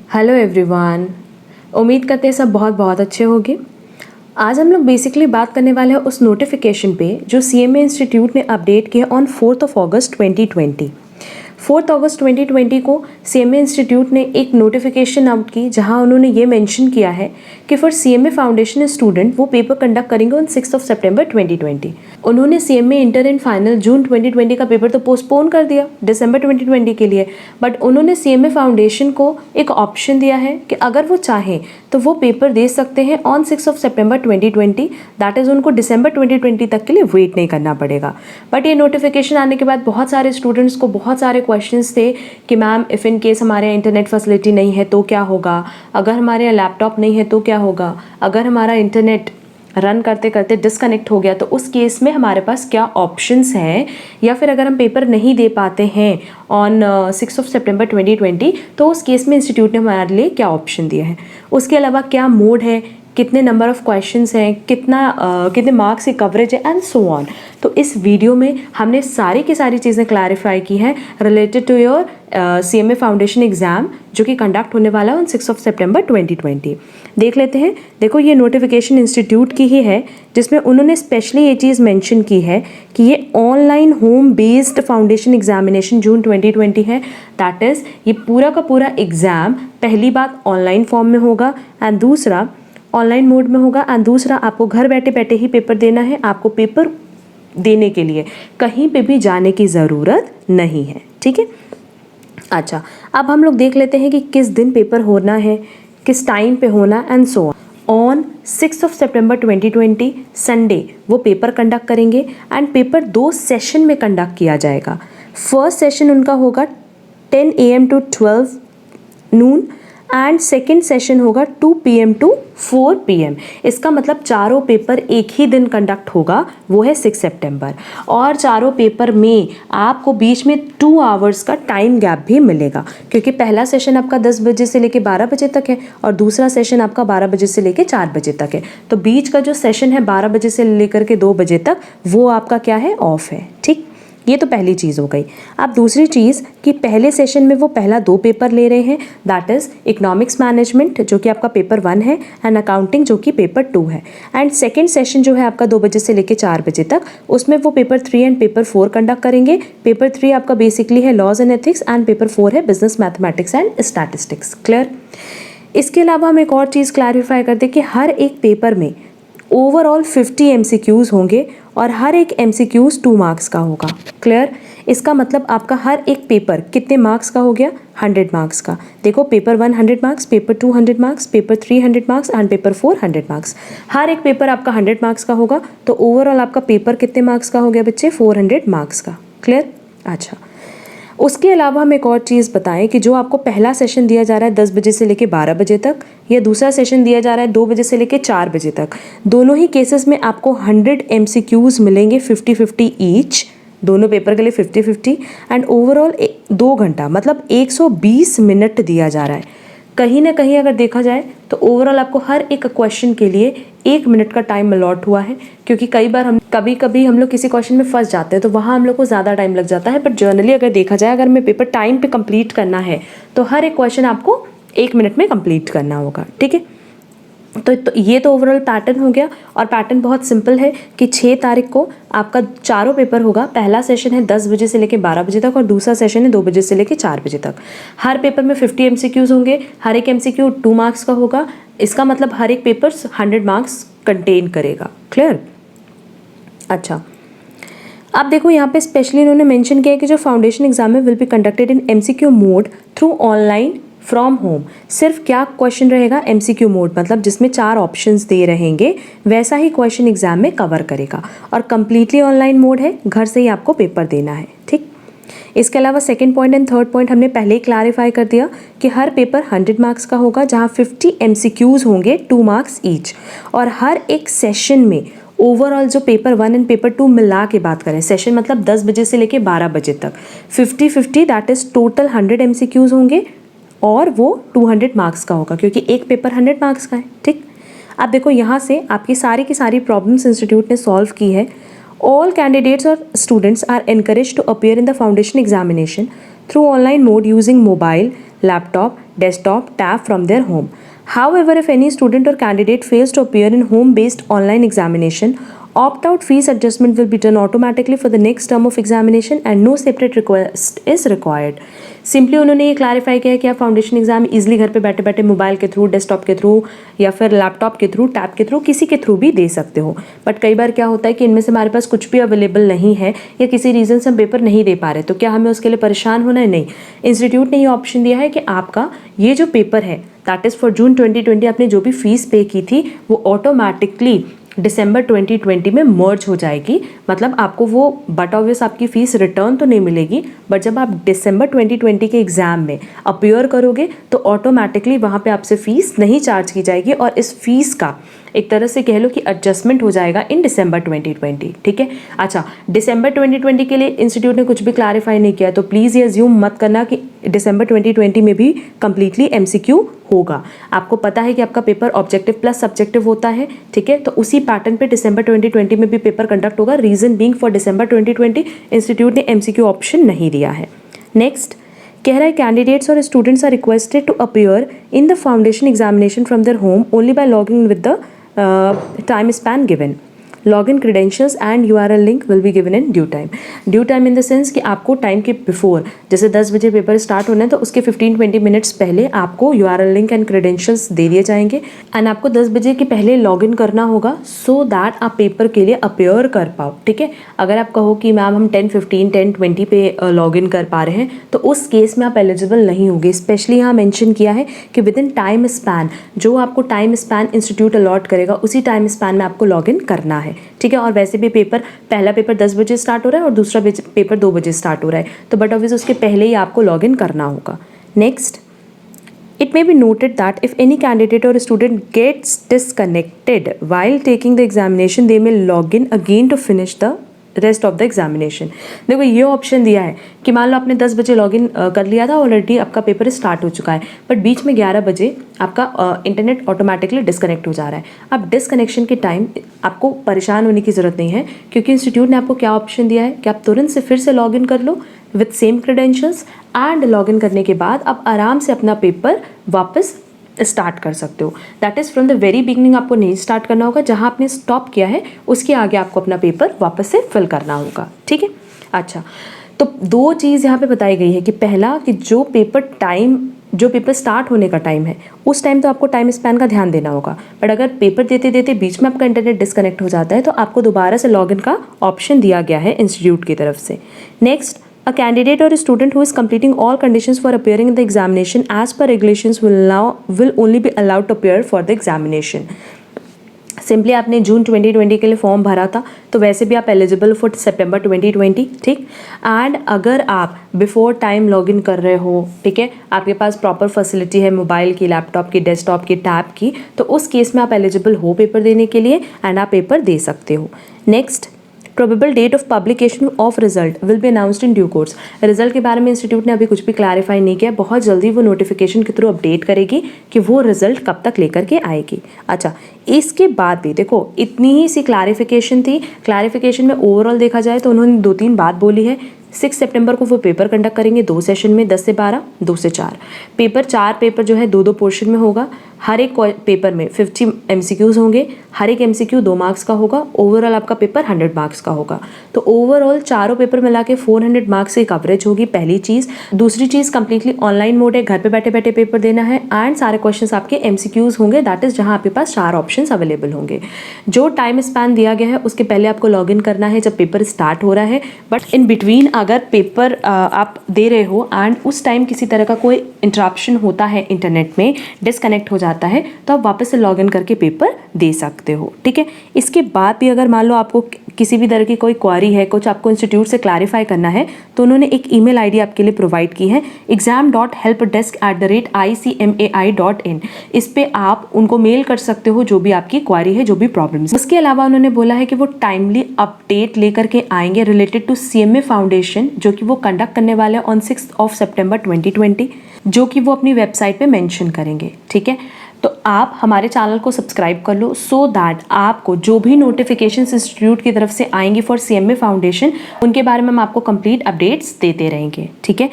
Hello everyone. उम्मीद करते हैं सब बहुत बहुत अच्छे होंगे। आज हम लोग बेसिकली बात करने वाले हैं उस नोटिफिकेशन पे जो सीएमए इंस्टीट्यूट ने अपडेट किया ऑन 4 अगस्त 2020। 4 अगस्त 2020 को सीएमए इंस्टीट्यूट ने एक नोटिफिकेशन आउट की जहां उन्होंने ये मेंशन किया है कि फॉर सीएमए फाउंडेशन स्टूडेंट वो पेपर कंडक्ट करेंगे ऑन 6 सितंबर 2020। उन्होंने सीएमए इंटर एंड फाइनल जून 2020 का पेपर तो पोस्टपोन कर दिया दिसंबर 2020 के लिए, बट उन्होंने सीएमए फाउंडेशन को एक ऑप्शन दिया है कि अगर वो चाहें तो वो पेपर दे सकते हैं ऑन 6 सितंबर 2020। दैट इज़ उनको दिसंबर 2020 तक के लिए वेट नहीं करना पड़ेगा। बट ये नोटिफिकेशन आने के बाद बहुत सारे स्टूडेंट्स को बहुत सारे क्वेश्चंस थे कि मैम इफ़ इन केस हमारे यहाँ इंटरनेट फैसिलिटी नहीं है तो क्या होगा, अगर हमारे यहाँ लैपटॉप नहीं है तो क्या होगा, अगर हमारा इंटरनेट रन करते करते डिस्कनेक्ट हो गया तो उस केस में हमारे पास क्या ऑप्शंस हैं, या फिर अगर हम पेपर नहीं दे पाते हैं ऑन 6 सितंबर 2020 तो उस केस में इंस्टीट्यूट ने हमारे लिए क्या ऑप्शन दिया है, उसके अलावा क्या मोड है, कितने नंबर ऑफ़ क्वेश्चंस हैं, कितने मार्क्स की कवरेज है एंड सो ऑन। तो इस वीडियो में हमने सारी की सारी चीज़ें क्लैरिफाई की हैं related to your CMA foundation exam जो कि कंडक्ट होने वाला है ऑन 6 सितंबर 2020। देख लेते हैं। देखो ये नोटिफिकेशन इंस्टीट्यूट की ही है जिसमें उन्होंने स्पेशली ये चीज़ मेंशन की है कि ये online home based foundation examination June 2020 है। दैट इज़ ये पूरा का पूरा एग्ज़ाम पहली बात ऑनलाइन फॉर्म में होगा एंड दूसरा ऑनलाइन मोड में होगा एंड दूसरा आपको घर बैठे बैठे ही पेपर देना है। आपको पेपर देने के लिए कहीं पे भी जाने की ज़रूरत नहीं है। ठीक है, अच्छा अब हम लोग देख लेते हैं कि किस दिन पेपर होना है, किस टाइम पे होना and so on 6 September 2020 Sunday वो पेपर कंडक्ट करेंगे एंड पेपर 2 सेशन में कंडक्ट किया जाएगा। फर्स्ट सेशन उनका होगा 10 AM to 12 Noon and second session होगा 2 PM to 4 PM। इसका मतलब चारों पेपर एक ही दिन कंडक्ट होगा, वो है 6 सितंबर, और चारों पेपर में आपको बीच में 2 आवर्स का टाइम गैप भी मिलेगा क्योंकि पहला सेशन आपका 10 बजे से लेकर 12 बजे तक है और दूसरा सेशन आपका 12 बजे से लेकर 4 बजे तक है। तो बीच का जो सेशन है 12 बजे से लेकर के 2 बजे तक वो आपका क्या है, ऑफ है। ठीक, ये तो पहली चीज़ हो गई। अब दूसरी चीज़ कि पहले सेशन में वो पहला 2 पेपर ले रहे हैं, दैट इज़ इकोनॉमिक्स मैनेजमेंट जो कि आपका पेपर 1 है एंड अकाउंटिंग जो कि पेपर 2 है। एंड सेकेंड सेशन जो है आपका 2 बजे से लेकर 4 बजे तक, उसमें वो पेपर 3 एंड पेपर 4 कंडक्ट करेंगे। पेपर 3 आपका बेसिकली है laws and ethics and paper 4 है business mathematics and statistics. Clear. इसके अलावा हम एक और चीज़ क्लैरिफाई कर दें कि हर एक पेपर में ओवरऑल 50 MCQs होंगे और हर एक MCQs 2 मार्क्स का होगा। क्लियर। इसका मतलब आपका हर एक पेपर कितने मार्क्स का हो गया, 100 मार्क्स का। देखो paper 1 100 marks, paper 2 100 marks, paper 3 100 marks and paper 4 100 marks. हर एक पेपर आपका 100 मार्क्स का होगा तो ओवरऑल आपका पेपर कितने मार्क्स का हो गया बच्चे, 400 मार्क्स का। क्लियर। अच्छा, उसके अलावा हम एक और चीज़ बताएं कि जो आपको पहला सेशन दिया जा रहा है 10 बजे से लेकर 12 बजे तक, या दूसरा सेशन दिया जा रहा है 2 बजे से लेकर 4 बजे तक, दोनों ही केसेस में आपको 100 MCQs मिलेंगे 50-50 ईच, दोनों पेपर के लिए 50-50 एंड ओवरऑल 2 घंटा मतलब 120 मिनट दिया जा रहा है। कहीं ना कहीं अगर देखा जाए तो ओवरऑल आपको हर एक क्वेश्चन के लिए 1 मिनट का टाइम अलॉट हुआ है क्योंकि कई बार हम कभी हम लोग किसी क्वेश्चन में फंस जाते हैं तो वहाँ हम लोग को ज़्यादा टाइम लग जाता है। बट जनरली अगर देखा जाए, अगर हमें पेपर टाइम पे कंप्लीट करना है तो हर एक क्वेश्चन आपको 1 मिनट में कंप्लीट करना होगा। ठीक है, तो ये तो ओवरऑल पैटर्न हो गया और पैटर्न बहुत सिंपल है कि 6 तारीख को आपका चारों पेपर होगा। पहला सेशन है 10 बजे से लेकर 12 बजे तक और दूसरा सेशन है 2 बजे से लेकर 4 बजे तक। हर पेपर में 50 MCQs होंगे, हर एक MCQ 2 मार्क्स का होगा। इसका मतलब हर एक पेपर 100 मार्क्स कंटेन करेगा। क्लियर। अच्छा, अब देखो यहाँ पे स्पेशली इन्होंने मेंशन किया है कि जो फाउंडेशन एग्जाम है will be conducted in MCQ mode through online from home. सिर्फ क्या क्वेश्चन रहेगा, MCQ मोड, मतलब जिसमें 4 ऑप्शंस दे रहेंगे वैसा ही क्वेश्चन एग्जाम में कवर करेगा और कम्प्लीटली ऑनलाइन मोड है, घर से ही आपको पेपर देना है। ठीक, इसके अलावा second point and third point हमने पहले ही क्लैरिफाई कर दिया कि हर पेपर 100 मार्क्स का होगा जहाँ 50 MCQs होंगे 2 मार्क्स ईच, और हर एक सेशन में ओवरऑल जो पेपर 1 एंड पेपर 2 मिला के बात करें, सेशन मतलब 10 बजे से लेके 12 बजे तक 50-50 दैट इज़ टोटल 100 MCQs होंगे और वो 200 मार्क्स का होगा क्योंकि एक पेपर 100 मार्क्स का है। ठीक, अब देखो यहाँ से आपकी सारी की सारी प्रॉब्लम्स इंस्टीट्यूट ने सॉल्व की है। ऑल कैंडिडेट्स और students are encourage to appear in the foundation examination through online mode using mobile, laptop desktop tab from their home. However, if any student or candidate fails to appear in home-based online examination, opt-out fees adjustment will be done automatically for the next term of examination and no separate request is required. Simply उन्होंने ये clarify किया कि आप foundation exam easily घर पे बैठे बैठे mobile के थ्रू, डेस्कटॉप के थ्रू या फिर लैपटॉप के थ्रू, टैब के थ्रू, किसी के थ्रू भी दे सकते हो. बट कई बार क्या होता है कि इनमें से हमारे पास कुछ भी अवेलेबल नहीं है या किसी रीज़न से हम पेपर नहीं दे पा रहे, तो क्या हमें उसके लिए परेशान होना है? नहीं. इंस्टीट्यूट ने ये ऑप्शन दिया है कि आपका ये जो पेपर है दैट इज़ फॉर जून 2020 आपने जो भी फीस पे की थी वो ऑटोमेटिकली दिसंबर 2020 में मर्ज हो जाएगी. मतलब आपको वो बट ऑब्वियस आपकी फ़ीस रिटर्न तो नहीं मिलेगी, बट जब आप दिसंबर 2020 के एग्ज़ाम में अपीयर करोगे तो ऑटोमेटिकली वहाँ पे आपसे फ़ीस नहीं चार्ज की जाएगी और इस फीस का एक तरह से कह लो कि एडजस्टमेंट हो जाएगा इन दिसंबर 2020. ठीक है. अच्छा, दिसंबर 2020 के लिए इंस्टीट्यूट ने कुछ भी क्लैरिफाई नहीं किया, तो प्लीज़ ये अज्यूम मत करना कि दिसंबर 2020 में भी कम्प्लीटली MCQ होगा. आपको पता है कि आपका पेपर ऑब्जेक्टिव प्लस सब्जेक्टिव होता है. ठीक है. तो उसी पैटर्न पे दिसंबर 2020 में भी पेपर कंडक्ट होगा. Reason being for December 2020 institute ने MCQ ऑप्शन नहीं दिया है. नेक्स्ट कह रहा है कैंडिडेट्स और students are requested to appear in the foundation examination from their home only by logging with the time span given. Login credentials and URL link will be given in due time. Due time in the sense कि आपको time के before, जैसे 10 बजे paper start होना है तो उसके 15-20 minutes पहले आपको URL लिंक एंड क्रेडेंशियल्स दे दिए जाएंगे एंड आपको 10 बजे के पहले लॉगिन करना होगा सो दैट आप पेपर के लिए अपेयर कर पाओ. ठीक है. अगर आप कहो कि मैम हम 10:15 10:20 पे लॉगिन कर पा रहे हैं तो उस केस में आप एलिजिबल नहीं होंगे. स्पेशली यहाँ मेंशन किया है कि विद इन टाइम स्पैन, जो आपको टाइम स्पैन इंस्टीट्यूट अलॉट करेगा उसी टाइम स्पैन में आपको लॉगिन करना है. ठीक है. और वैसे भी पेपर, पहला पेपर 10 बजे स्टार्ट हो रहा है और दूसरा पेपर 2 बजे स्टार्ट हो रहा है, तो बट ऑब्वियस उसके पहले ही आपको लॉगिन करना होगा. Next, it may be noted that if any candidate or student gets disconnected while taking the examination, they may log in again to finish the rest of the examination. देखो ये option दिया है कि मान लो आपने 10 बजे लॉगिन कर लिया था, ऑलरेडी आपका पेपर स्टार्ट हो चुका है, बट बीच में 11 बजे आपका इंटरनेट ऑटोमेटिकली डिस्कनेक्ट हो जा रहा है. अब डिस्कनेक्शन के टाइम आपको परेशान होने की ज़रूरत नहीं है, क्योंकि इंस्टीट्यूट ने आपको क्या ऑप्शन दिया है कि आप तुरंत से फिर से लॉगिन कर लो with same credentials and login करने के बाद आप आराम से अपना पेपर वापस स्टार्ट कर सकते हो. That is from the very beginning आपको नहीं स्टार्ट करना होगा, जहाँ आपने स्टॉप किया है उसके आगे आपको अपना पेपर वापस से फिल करना होगा. ठीक है. अच्छा, तो 2 चीज़ यहाँ पे बताई गई है कि पहला कि जो पेपर स्टार्ट होने का टाइम है उस टाइम तो आपको टाइम स्पैन का ध्यान देना होगा, बट अगर पेपर देते देते बीच में आपका इंटरनेट डिस्कनेक्ट हो जाता है तो आपको दोबारा से लॉगिन का ऑप्शन दिया गया है इंस्टीट्यूट की तरफ से. Next, a candidate or a student who is completing all conditions for appearing in the examination as per regulations will only be allowed to appear for the examination. Simply आपने जून 2020 के लिए form भरा था तो वैसे भी आप एलिजिबल फॉर सितंबर 2020. ठीक. एंड अगर आप बिफोर टाइम लॉगिन कर रहे हो, ठीक है, आपके पास प्रॉपर फैसिलिटी है मोबाइल की, लैपटॉप की, डेस्कटॉप की, टैब की, तो उस केस में आप एलिजिबल हो पेपर देने के लिए एंड आप पेपर दे सकते हो. Next, probable date of publication of result will be announced in due course. Result के बारे में इंस्टीट्यूट ने अभी कुछ भी क्लैरिफाई नहीं किया, बहुत जल्दी वो नोटिफिकेशन के थ्रू अपडेट करेगी कि वो रिजल्ट कब तक लेकर के आएगी. अच्छा, इसके बाद भी देखो इतनी ही सी क्लैरिफिकेशन थी. क्लैरिफिकेशन में ओवरऑल देखा जाए तो उन्होंने 2-3 बात बोली है. 6 सितंबर को वो पेपर कंडक्ट करेंगे 2 सेशन में, 10 से 12, 2 से 4 पेपर. 4 पेपर जो है 2-2 पोर्शन में होगा. हर एक पेपर में 50 MCQs होंगे. हर एक MCQ 2 मार्क्स का होगा. ओवरऑल आपका पेपर 100 मार्क्स का होगा. तो ओवरऑल चारों पेपर मिला के 400 मार्क्स की कवरेज होगी. पहली चीज़. दूसरी चीज़, कंप्लीटली ऑनलाइन मोड है, घर पे बैठे बैठे पेपर देना है एंड सारे क्वेश्चंस आपके MCQs होंगे. दैट इज़ जहाँ आपके पास 4 ऑप्शंस अवेलेबल होंगे. जो टाइम स्पैन दिया गया है उसके पहले आपको लॉगिन करना है जब पेपर स्टार्ट हो रहा है, बट इन बिटवीन अगर पेपर आप दे रहे हो एंड उस टाइम किसी तरह का कोई इंटरप्शन होता है, इंटरनेट में डिस्कनेक्ट हो जाता है, तो आप वापस से लॉगिन करके पेपर दे सकते हो. ठीक है. इसके बाद भी अगर मान लो आपको किसी भी तरह की कोई क्वारी है, कुछ आपको इंस्टीट्यूट से क्लैरिफाई करना है, तो उन्होंने एक ईमेल आईडी आपके लिए प्रोवाइड की है, exam.helpdesk@icmai.in. इस पे आप उनको मेल कर सकते हो जो भी आपकी क्वारी है, जो भी प्रॉब्लम्स. उसके अलावा उन्होंने बोला है कि वो टाइमली अपडेट लेकर के आएंगे रिलेटेड टू CMA फाउंडेशन, जो कि वो कंडक्ट करने वाले हैं ऑन 6 सितंबर 2020, जो कि वो अपनी वेबसाइट पे मेंशन करेंगे. ठीक है. तो आप हमारे चैनल को सब्सक्राइब कर लो सो दैट आपको जो भी नोटिफिकेशंस इंस्टीट्यूट की तरफ से आएंगी फॉर CMA फाउंडेशन, उनके बारे में हम आपको कंप्लीट अपडेट्स देते रहेंगे. ठीक है.